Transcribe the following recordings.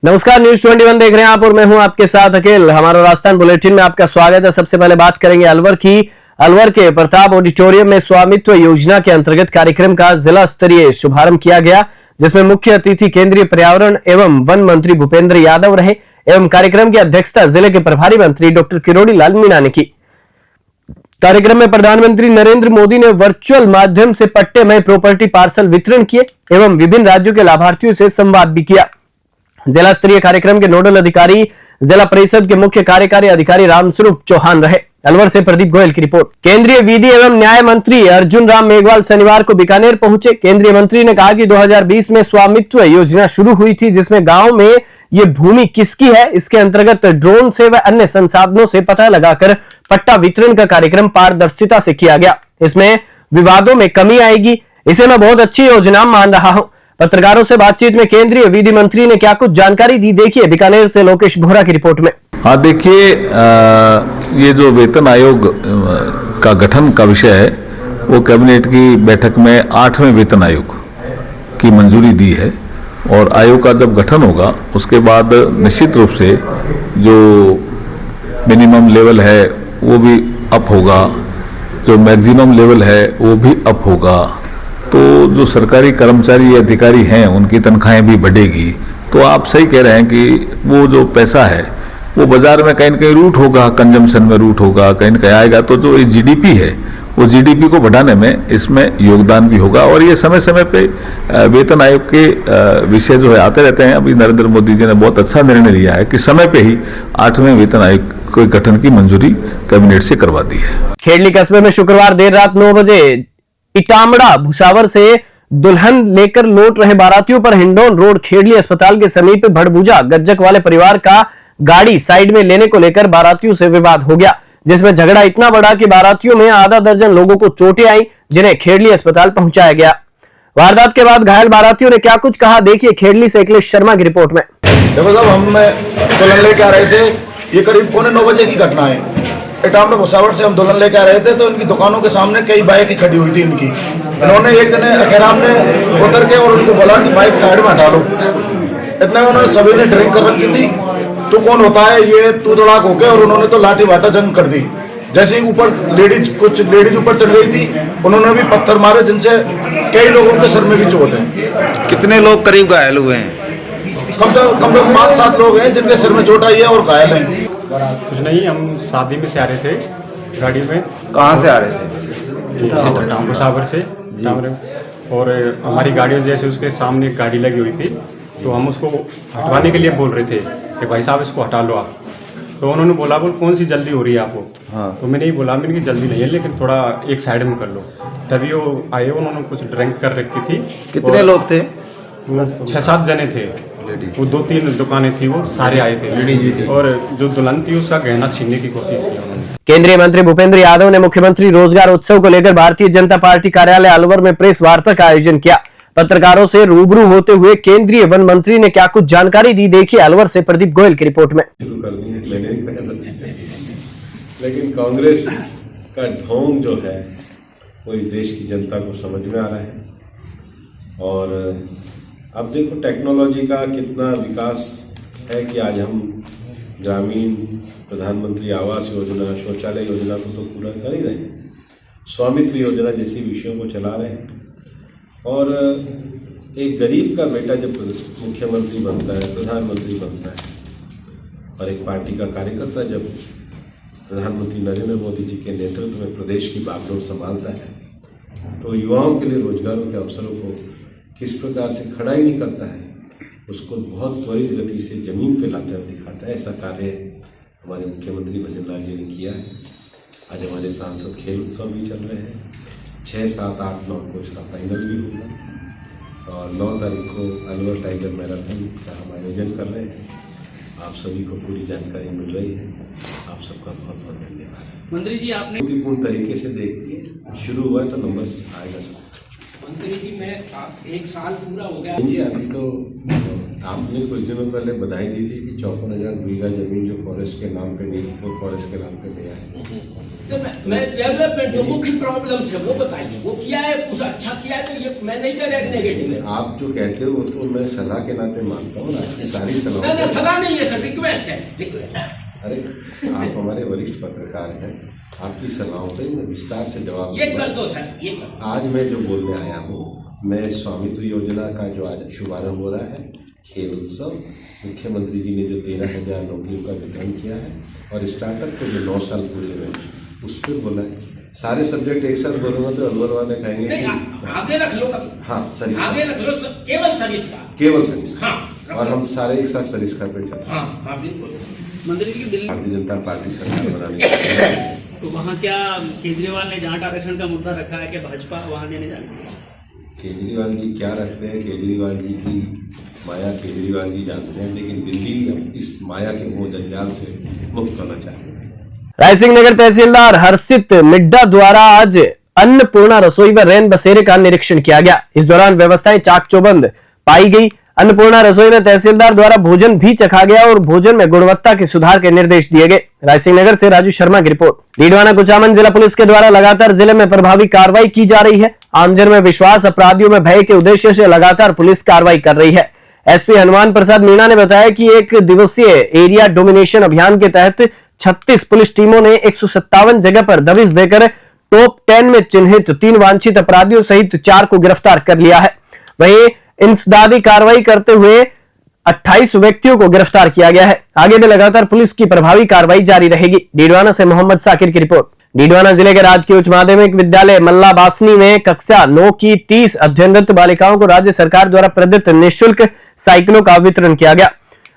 नमस्कार, न्यूज 21 देख रहे हैं आप और मैं हूं आपके साथ अकेल। हमारा राजस्थान बुलेटिन में आपका स्वागत है। सबसे पहले बात करेंगे अलवर की। अलवर के प्रताप ऑडिटोरियम में स्वामित्व योजना के अंतर्गत कार्यक्रम का जिला स्तरीय शुभारंभ किया गया, जिसमें मुख्य अतिथि केंद्रीय पर्यावरण एवं वन मंत्री भूपेंद्र यादव रहे एवं कार्यक्रम की अध्यक्षता जिले के प्रभारी मंत्री डॉक्टर किरोड़ी लाल मीणा ने की। कार्यक्रम में प्रधानमंत्री नरेंद्र मोदी ने वर्चुअल माध्यम से पट्टेमय प्रॉपर्टी पार्सल वितरण किए एवं विभिन्न राज्यों के लाभार्थियों से संवाद भी किया। जिला स्तरीय कार्यक्रम के नोडल अधिकारी जिला परिषद के मुख्य कार्यकारी अधिकारी रामस्वरूप चौहान रहे। अलवर से प्रदीप गोयल की रिपोर्ट। केंद्रीय विधि एवं न्याय मंत्री अर्जुन राम मेघवाल शनिवार को बीकानेर पहुंचे। केंद्रीय मंत्री ने कहा कि 2020 में स्वामित्व योजना शुरू हुई थी, जिसमें गांव में ये भूमि किसकी है, इसके अंतर्गत ड्रोन से व अन्य संसाधनों से पता लगाकर पट्टा वितरण का कार्यक्रम पारदर्शिता से किया गया। इसमें विवादों में कमी आएगी, इसे मैं बहुत अच्छी योजना मान रहा हूं। पत्रकारों से बातचीत में केंद्रीय विधि मंत्री ने क्या कुछ जानकारी दी, देखिए बीकानेर से लोकेश बोहरा की रिपोर्ट में। हाँ, देखिए, ये जो वेतन आयोग का गठन का विषय है वो कैबिनेट की बैठक में 8वें वेतन आयोग की मंजूरी दी है और आयोग का जब गठन होगा उसके बाद निश्चित रूप से जो मिनिमम लेवल है वो भी अप होगा, जो मैक्सिमम लेवल है वो भी अप होगा। तो जो सरकारी कर्मचारी अधिकारी हैं उनकी तनख्वाहें भी बढ़ेगी। तो आप सही कह रहे हैं कि वो जो पैसा है वो बाजार में कहीं न कहीं रूट होगा, कंजम्पशन में रूट होगा, कहीं न कहीं आएगा। तो जो जीडीपी है वो जीडीपी को बढ़ाने में इसमें योगदान भी होगा। और ये समय समय पे वेतन आयोग के विषय जो है आते रहते हैं। अभी नरेंद्र मोदी जी ने बहुत अच्छा निर्णय लिया है कि समय पे ही 8वें वेतन आयोग के गठन की मंजूरी कैबिनेट से करवा दी है। खेड़ली कस्बे में शुक्रवार देर रात 9 बजे इटामड़ा भुसावर से दुल्हन लेकर लौट रहे बारातियों पर हिंडौन रोड खेड़ली अस्पताल के समीप भड़बूजा गज्जक वाले परिवार का गाड़ी साइड में लेने को लेकर बारातियों से विवाद हो गया, जिसमें झगड़ा इतना बड़ा कि बारातियों में आधा दर्जन लोगों को चोटें आई, जिन्हें खेड़ली अस्पताल पहुंचाया गया। वारदात के बाद घायल बारातियों ने क्या कुछ कहा, देखिए खेड़ली से अखिलेश शर्मा की रिपोर्ट में। देखो साहब, हम दुल्हन लेके आ रहे थे, ये करीब 8:45 बजे की घटना है। इटामड़ा भुसावर से हम दुल्हन लेके आ रहे थे तो इनकी दुकानों के सामने कई बाइक खड़ी हुई थी इनकी। इन्होंने एक जने अखेराम ने उतर के और उनको बोला कि बाइक साइड में हटा लो। इतने में उन्होंने सभी ने ड्रिंक कर रखी थी। तू कौन होता है ये, तू तड़ाक होके, और उन्होंने तो लाठी बाटा जंग कर दी। जैसे ही ऊपर कुछ लेडीज ऊपर चढ़ गई थी, उन्होंने भी पत्थर मारे, जिनसे कई लोगों के सर में भी चोट है। कितने लोग करीब घायल हुए हैं? कम से कम 5-7 लोग हैं जिनके सिर में चोट आई है और घायल हैं। कुछ नहीं, हम शादी में से आ रहे थे गाड़ी में। कहाँ से आ रहे थे? भुसावर से सामने। और हमारी गाड़ी जैसे उसके सामने एक गाड़ी लगी हुई थी, तो हम उसको हटवाने के लिए बोल रहे थे कि भाई साहब इसको हटा लो आप। तो उन्होंने बोला, बोल कौन सी जल्दी हो रही है आपको? हाँ। तो मैंने ही बोला, मैंने कि जल्दी नहीं है, लेकिन थोड़ा एक साइड में कर लो। तभी वो आए, उन्होंने कुछ ड्रिंक कर रखी थी। कितने लोग थे? 6-7 जने थे। वो 2-3 दुकानें थी, वो सारे आए थे। और जो दुल्हन थी उसका गहना छीनने की कोशिश की उन्होंने। केंद्रीय मंत्री भूपेंद्र यादव ने मुख्यमंत्री रोजगार उत्सव को लेकर भारतीय जनता पार्टी कार्यालय अलवर में प्रेस वार्ता का आयोजन किया। पत्रकारों से रूबरू होते हुए केंद्रीय वन मंत्री ने क्या कुछ जानकारी दी, देखिए अलवर से प्रदीप गोयल की रिपोर्ट में। लेकिन कांग्रेस का ढोंग जो है वो इस देश की जनता को समझ में आ रहा है। और अब देखो टेक्नोलॉजी का कितना विकास है कि आज हम ग्रामीण प्रधानमंत्री आवास योजना, शौचालय योजना को तो पूरा कर ही रहे हैं, स्वामित्व योजना जैसी विषयों को चला रहे हैं। और एक गरीब का बेटा जब मुख्यमंत्री बनता है, प्रधानमंत्री बनता है, और एक पार्टी का कार्यकर्ता जब प्रधानमंत्री नरेंद्र मोदी जी के नेतृत्व में प्रदेश की बागडोर संभालता है, तो युवाओं के लिए रोजगारों के अवसरों को किस प्रकार से खड़ा ही नहीं करता है, उसको बहुत त्वरित गति से जमीन पे लाते हुए दिखाता है। ऐसा कार्य हमारे मुख्यमंत्री भजन लाल जी ने किया है। आज हमारे सांसद खेल उत्सव भी चल रहे हैं। 6, 7, 8, 9 को इसका फाइनल भी होगा और 9 तारीख को अलवर टाइगर मैराथन का हम आयोजन कर रहे हैं। आप सभी को पूरी जानकारी मिल रही है। आप सबका बहुत बहुत धन्यवाद। मंत्री जी, आपने पूर्ण तरीके से देखती है, शुरू हुआ है तो नंबर आएगा सब। मंत्री जी, मैं 1 साल पूरा हो गया जी, अभी तो आपने कुछ दिनों पहले बधाई दी थी कि 54,000 बीघा जमीन जो फॉरेस्ट के नाम पे नहीं, वो फॉरेस्ट के नाम पे लिया है। तो मैं डेवलपमेंट जो मुख्य प्रॉब्लम्स है वो बताइए, वो किया है, कुछ अच्छा किया है, तो ये मैं नहीं कर रहा नेगेटिव है। आप जो कहते हो वो तो मैं सलाह के नाते मानता हूँ, आपकी सारी सलाह। ना सलाह नहीं है सर, रिक्वेस्ट है, रिक्वेस्ट। अरे आप हमारे वरिष्ठ पत्रकार हैं, आपकी सलाहों पे मैं विस्तार से जवाब ये कर दो सर, ये कर दो। आज मैं जो बोलने आया हूँ, मैं स्वामित्व योजना का जो आज शुभारंभ हो रहा है, खेल उत्सव, मुख्यमंत्री जी ने जो 13,000 नौकरियों का वितरण किया है, और स्टार्टअप को जो 9 साल पूरे हुए उस पर बोला है। सारे सब्जेक्ट एक साथ बोलूंगा तो अलवर वाले कहेंगे नहीं, आगे रख लो कभी। हाँ सरिस्का, आगे रख लो, केवल सरिस्का, केवल सरिस्का। हाँ, और हम सारे एक साथ सरिस्का पे चलते हैं। हाँ बिल्कुल। मंदिर की दिल्ली भारतीय जनता पार्टी सरकार बनाने तो वहाँ क्या केजरीवाल ने जाट आरक्षण का मुद्दा रखा है कि भाजपा वहाँ देने जाएगी? केजरीवाल जी क्या रखते हैं, केजरीवाल जी की माया केजरीवाल जी जानते हैं, लेकिन दिल्ली इस माया के मोह जंजाल से मुक्त होना चाहते हैं। रायसिंह नगर तहसीलदार हर्षित मिड्डा द्वारा आज अन्नपूर्णा रसोई व रैन बसेरे का निरीक्षण किया गया। इस दौरान व्यवस्थाएं चाक चौबंद पाई गई। अन्नपूर्णा रसोई में तहसीलदार द्वारा भोजन भी चखा गया और भोजन में गुणवत्ता के सुधार के निर्देश दिए गए। रायसिंह नगर से राजू शर्मा की रिपोर्ट। डीडवाना कुचामन जिला पुलिस के द्वारा लगातार जिले में प्रभावी कार्रवाई की जा रही है। आमजन में विश्वास, अपराधियों में भय के उद्देश्य से लगातार पुलिस कार्रवाई कर रही है। एसपी हनुमान प्रसाद मीणा ने बताया कि 1 दिवसीय एरिया डोमिनेशन अभियान के तहत 36 पुलिस टीमों ने 157 जगह पर दबिश देकर टॉप 10 में चिन्हित 3 वांछित अपराधियों सहित 4 को गिरफ्तार कर लिया है। वहीं इंसदादी कार्रवाई करते हुए 28 व्यक्तियों को गिरफ्तार किया गया है। आगे भी लगातार पुलिस की प्रभावी कार्रवाई जारी रहेगी। डीडवाना से मोहम्मद साकिर की रिपोर्ट। डीडवाना जिले के राजकीय उच्च माध्यमिक विद्यालय मल्लाबासनी में कक्षा 9 की 30 अध्ययनरत बालिकाओं को राज्य सरकार द्वारा प्रदत्त निःशुल्क साइकिलों का वितरण किया गया।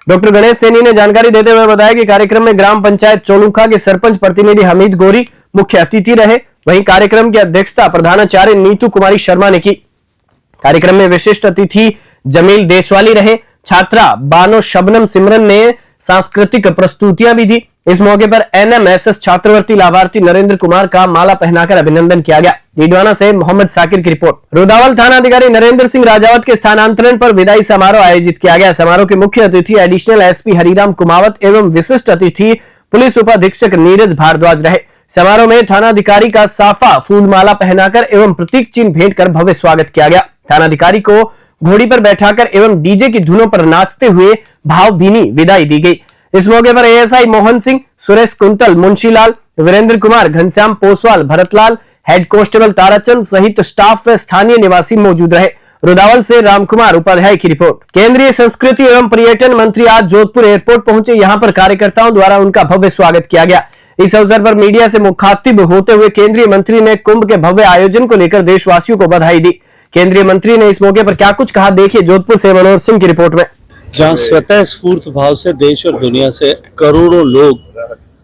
डॉक्टर गणेश सैनी ने जानकारी देते हुए बताया कि कार्यक्रम में ग्राम पंचायत चोलुखा के सरपंच प्रतिनिधि हमीद गोरी मुख्य अतिथि रहे। वहीं कार्यक्रम की अध्यक्षता प्रधानाचार्य नीतू कुमारी शर्मा ने की। कार्यक्रम में विशिष्ट अतिथि जमील देशवाली रहे। छात्रा बानो शबनम सिमरन ने सांस्कृतिक प्रस्तुतियां भी दी। इस मौके पर एनएमएसएस छात्रवृत्ति लाभार्थी नरेंद्र कुमार का माला पहनाकर अभिनंदन किया गया। डीडवाना से मोहम्मद साकिर की रिपोर्ट। रुदावल थाना अधिकारी नरेंद्र सिंह राजावत के स्थानांतरण पर विदाई समारोह आयोजित किया गया। समारोह के मुख्य अतिथि एडिशनल एसपी हरिराम कुमावत एवं विशिष्ट अतिथि पुलिस उपाधीक्षक नीरज भारद्वाज रहे। समारोह में थानाधिकारी का साफा फूलमाला पहनाकर एवं प्रतीक चिन्ह भेंट कर भव्य स्वागत किया गया। थानाधिकारी को घोड़ी पर बैठाकर एवं डीजे की धुनों पर नाचते हुए भावभीनी विदाई दी गई। इस मौके पर ASI Mohan Singh, Suresh Kuntal, Munshilal, Virendra Kumar, Ghanshyam Poswal, Bharatlal, head constable Tarachand सहित स्टाफ व स्थानीय निवासी मौजूद रहे। रुदावल से रामकुमार उपाध्याय की रिपोर्ट। केंद्रीय संस्कृति एवं पर्यटन मंत्री आज जोधपुर एयरपोर्ट पहुंचे। यहां पर कार्यकर्ताओं द्वारा उनका भव्य स्वागत किया गया। इस अवसर पर मीडिया से मुखातिब होते हुए केंद्रीय मंत्री ने कुंभ के भव्य आयोजन को लेकर देशवासियों को बधाई दी। केंद्रीय मंत्री ने इस मौके पर क्या कुछ कहा, देखिए जोधपुर से मनोहर सिंह की रिपोर्ट में। जहाँ स्वतः स्फूर्त भाव से देश और दुनिया से करोड़ों लोग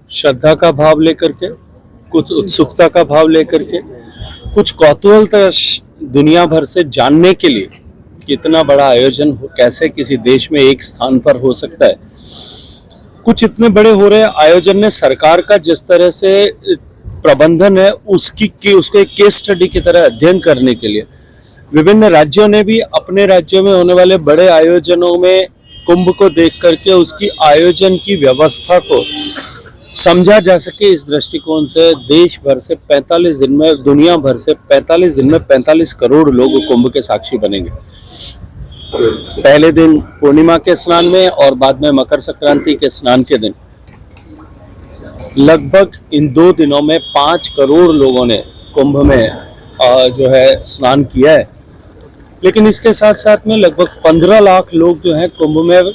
श्रद्धा का भाव लेकर के, कुछ उत्सुकता का भाव लेकर के, कुछ कौतूहलता दुनिया भर से जानने के लिए कितना बड़ा आयोजन कैसे किसी देश में एक स्थान पर हो सकता है। कुछ इतने बड़े हो रहे आयोजन ने सरकार का जिस तरह से प्रबंधन है उसको एक केस स्टडी की तरह अध्ययन करने के लिए विभिन्न राज्यों ने भी अपने राज्यों में होने वाले बड़े आयोजनों में कुंभ को देख करके उसकी आयोजन की व्यवस्था को समझा जा सके, इस दृष्टिकोण से देश भर से 45 दिन में, दुनिया भर से 45 दिन में 45 करोड़ लोग कुंभ के साक्षी बनेंगे। पहले दिन पूर्णिमा के स्नान में और बाद में मकर संक्रांति के स्नान के दिन लगभग इन 2 दिनों में 5 करोड़ लोगों ने कुंभ में जो है स्नान किया है। लेकिन इसके साथ साथ में लगभग 15 लाख लोग जो हैं कुंभ में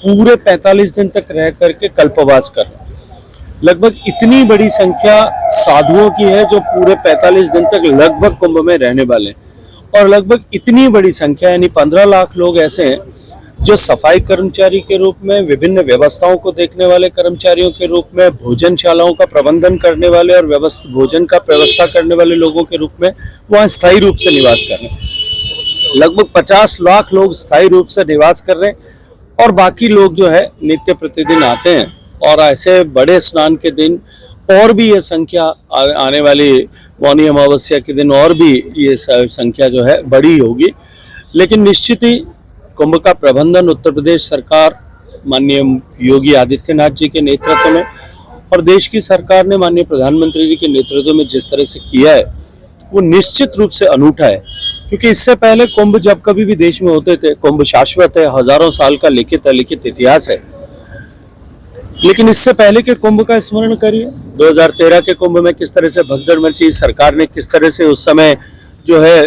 पूरे 45 दिन तक रह करके कल्पवास कर, लगभग इतनी बड़ी संख्या साधुओं की है जो पूरे 45 दिन तक लगभग कुंभ में रहने वाले हैं। और लगभग इतनी बड़ी संख्या यानी 15 लाख लोग ऐसे हैं जो सफाई कर्मचारी के रूप में, विभिन्न व्यवस्थाओं को देखने वाले कर्मचारियों के रूप में, भोजनशालाओं का प्रबंधन करने वाले और भोजन का व्यवस्था करने वाले लोगों के रूप में वहाँ स्थायी रूप से निवास कर रहे हैं। लगभग 50 लाख लोग स्थायी रूप से निवास कर रहे हैं और बाकी लोग जो है नित्य प्रतिदिन आते हैं। और ऐसे बड़े स्नान के दिन और भी ये संख्या आने वाली मौनी अमावस्या के दिन और भी ये संख्या जो है बड़ी होगी। लेकिन निश्चित ही कुंभ का प्रबंधन उत्तर प्रदेश सरकार माननीय योगी आदित्यनाथ जी के नेतृत्व में और देश की सरकार ने माननीय प्रधानमंत्री जी के नेतृत्व में जिस तरह से किया है वो निश्चित रूप से अनूठा है, क्योंकि इससे पहले कुंभ जब कभी भी देश में होते थे, कुंभ शाश्वत है, हजारों साल का लिखित अलिखित इतिहास है, लेकिन इससे पहले के कुंभ का स्मरण करिए। 2013 के कुंभ में किस तरह से भगदड़ मची, सरकार ने किस तरह से उस समय जो है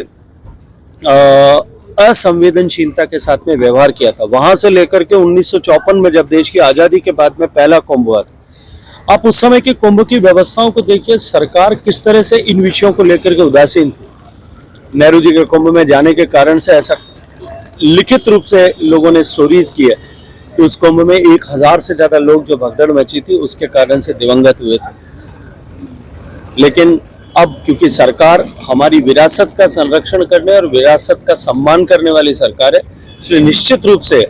असंवेदनशीलता के साथ में व्यवहार किया था। वहां से लेकर के 1954 में जब देश की आजादी के बाद में पहला कुंभ हुआ था, आप उस समय के कुंभ की व्यवस्थाओं को देखिए, सरकार किस तरह से इन विषयों को लेकर के उदासीन थी। नेहरू जी के कुंभ में जाने के कारण से ऐसा लिखित रूप से लोगों ने स्टोरीज की है कि उस कुंभ में 1000 से ज्यादा लोग जो भगदड़ मची थी उसके कारण से दिवंगत हुए थे। लेकिन अब क्योंकि सरकार हमारी विरासत का संरक्षण करने और विरासत का सम्मान करने वाली सरकार है, इसलिए निश्चित रूप से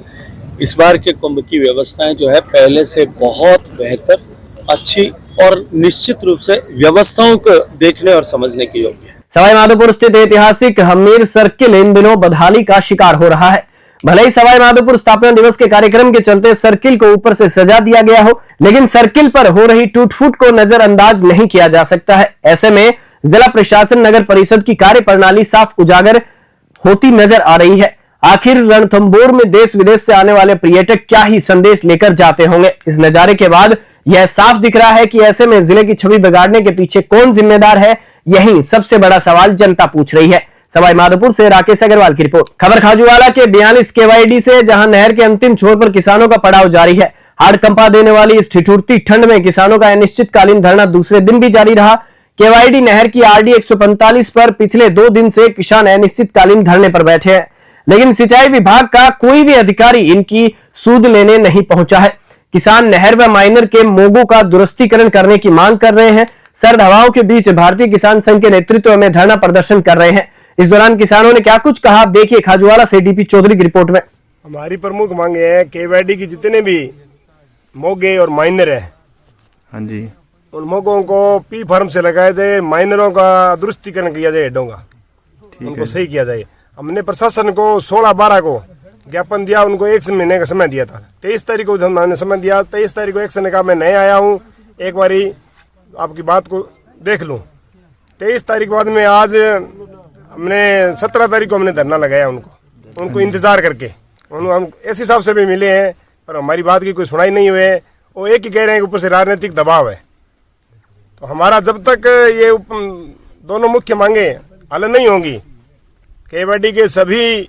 इस बार के कुंभ की व्यवस्थाएं जो है पहले से बहुत बेहतर, अच्छी और निश्चित रूप से व्यवस्थाओं को देखने और समझने के योग्य है। सवाई माधोपुर स्थित ऐतिहासिक हमीर सर्किल इन दिनों बदहाली का शिकार हो रहा है। भले ही सवाई माधोपुर स्थापना दिवस के कार्यक्रम के चलते सर्किल को ऊपर से सजा दिया गया हो, लेकिन सर्किल पर हो रही टूट फूट को नजरअंदाज नहीं किया जा सकता है। ऐसे में जिला प्रशासन नगर परिषद की कार्य प्रणाली साफ उजागर होती नजर आ रही है। आखिर रणथंभौर में देश विदेश से आने वाले पर्यटक क्या ही संदेश लेकर जाते होंगे। इस नजारे के बाद यह साफ दिख रहा है कि ऐसे में जिले की छवि बिगाड़ने के पीछे कौन जिम्मेदार है, यही सबसे बड़ा सवाल जनता पूछ रही है। सवाई माधोपुर से राकेश अग्रवाल की रिपोर्ट। खबर खाजूवाला के 42 केवाईडी से, जहां नहर के अंतिम छोर पर किसानों का पड़ाव जारी है। हाड़ कंपा देने वाली इस ठिठुरती ठंड में किसानों का अनिश्चितकालीन धरना दूसरे दिन भी जारी रहा। केवाईडी नहर की आरडी 145 पर पिछले 2 दिन से किसान अनिश्चितकालीन धरने पर बैठे हैं, लेकिन सिंचाई विभाग का कोई भी अधिकारी इनकी सूद लेने नहीं पहुंचा है। किसान नहर व माइनर के मोगों का दुरुस्तीकरण करने की मांग कर रहे हैं। सर्द हवाओं के बीच भारतीय किसान संघ के नेतृत्व में धरना प्रदर्शन कर रहे हैं। इस दौरान किसानों ने क्या कुछ कहा, देखिए खाजूवाला से डीपी चौधरी की रिपोर्ट में। हमारी प्रमुख मांगे है केवाईडी की जितने भी मोगे और माइनर है, हाँ जी, उन मोगों को पी फार्म से लगाया जाए, माइनरों का दुरुस्तीकरण किया जाए, हेडों का उनको सही किया जाए। हमने प्रशासन को 16/12 को ज्ञापन दिया, उनको 1 महीने का समय दिया था। 23 तारीख को हमने समय दिया, 23 तारीख को एक्शन ने कहा मैं नहीं आया हूँ, एक बारी आपकी बात को देख लूँ। 23 तारीख बाद में आज हमने 17 तारीख को हमने धरना लगाया उनको इंतजार करके। हम इस हिसाब से भी मिले हैं पर हमारी बात की कोई सुनाई नहीं हुई है। वो एक ही कह रहे हैं कि ऊपर से राजनीतिक दबाव है। तो हमारा जब तक ये दोनों मुख्य मांगे हल नहीं होंगी, केवाईडी के सभी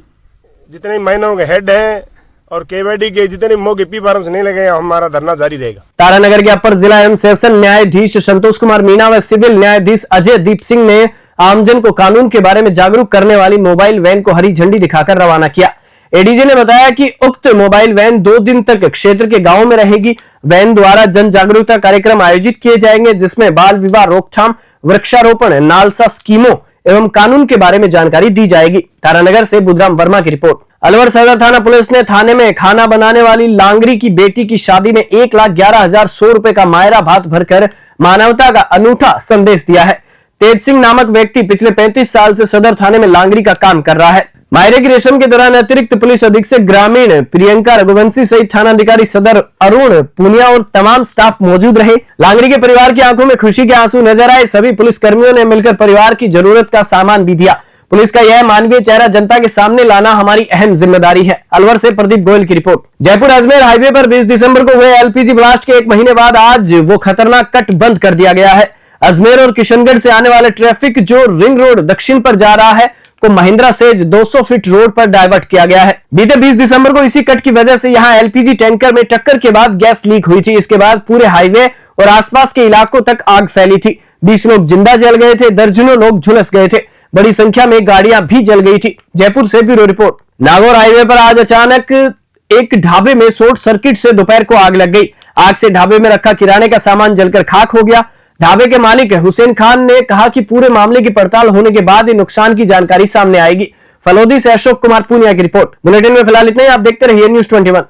जितने माइनरों के हेड हैं और केवाईडी के जितने मोगे पी फार्म से नहीं लगे, हमारा धरना जारी रहेगा। तारानगर के अपर जिला एवं सेशन न्यायाधीश संतोष कुमार मीणा व सिविल न्यायाधीश अजय दीप सिंह ने आमजन को कानून के बारे में जागरूक करने वाली मोबाइल वैन को हरी झंडी दिखाकर रवाना किया। एडीजी ने बताया कि उक्त मोबाइल वैन 2 दिन तक क्षेत्र के गांवों में रहेगी। वैन द्वारा जन जागरूकता कार्यक्रम आयोजित किए जाएंगे, जिसमें बाल विवाह रोकथाम, वृक्षारोपण, नालसा स्कीमों एवं कानून के बारे में जानकारी दी जाएगी। तारानगर से बुधराम वर्मा की रिपोर्ट। अलवर सदर थाना पुलिस ने थाने में खाना बनाने वाली लांगरी की बेटी की शादी में 1,11,100 रुपए का मायरा भात भरकर मानवता का अनूठा संदेश दिया है। तेज सिंह नामक व्यक्ति पिछले 35 साल से सदर थाने में लांगरी का काम कर रहा है। मायरे की रस्म के दौरान अतिरिक्त पुलिस अधीक्षक ग्रामीण प्रियंका रघुवंशी सहित थानाधिकारी सदर अरुण पुनिया और तमाम स्टाफ मौजूद रहे। लांगरी के परिवार की आंखों में खुशी के आंसू नजर आए। सभी पुलिस कर्मियों ने मिलकर परिवार की जरूरत का सामान भी दिया। पुलिस का यह मानवीय चेहरा जनता के सामने लाना हमारी अहम जिम्मेदारी है। अलवर से प्रदीप गोयल की रिपोर्ट। जयपुर अजमेर हाईवे पर 20 दिसंबर को हुए एलपीजी ब्लास्ट के 1 महीने बाद आज वो खतरनाक कट बंद कर दिया गया है। अजमेर और किशनगढ़ से आने वाले ट्रैफिक जो रिंग रोड दक्षिण पर जा रहा है को महिंद्रा सेज 200 फीट रोड पर डाइवर्ट किया गया है। बीते 20 दिसंबर को इसी कट की वजह से यहां एलपीजी टैंकर में टक्कर के बाद गैस लीक हुई थी। इसके बाद पूरे हाईवे और आसपास के इलाकों तक आग फैली थी। 20 लोग जिंदा जल गए थे, दर्जनों लोग झुलस गए थे, बड़ी संख्या में गाड़ियां भी जल गई थी। जयपुर से ब्यूरो रिपोर्ट। नागौर हाईवे पर आज अचानक एक ढाबे में शॉर्ट सर्किट से दोपहर को आग लग गई। आग से ढाबे में रखा किराने का सामान जलकर खाक हो गया। ढाबे के मालिक हुसैन खान ने कहा कि पूरे मामले की पड़ताल होने के बाद ही नुकसान की जानकारी सामने आएगी। फलोदी से अशोक कुमार पूनिया की रिपोर्ट। बुलेटिन में फिलहाल इतना ही। आप देखते रहिए News 21।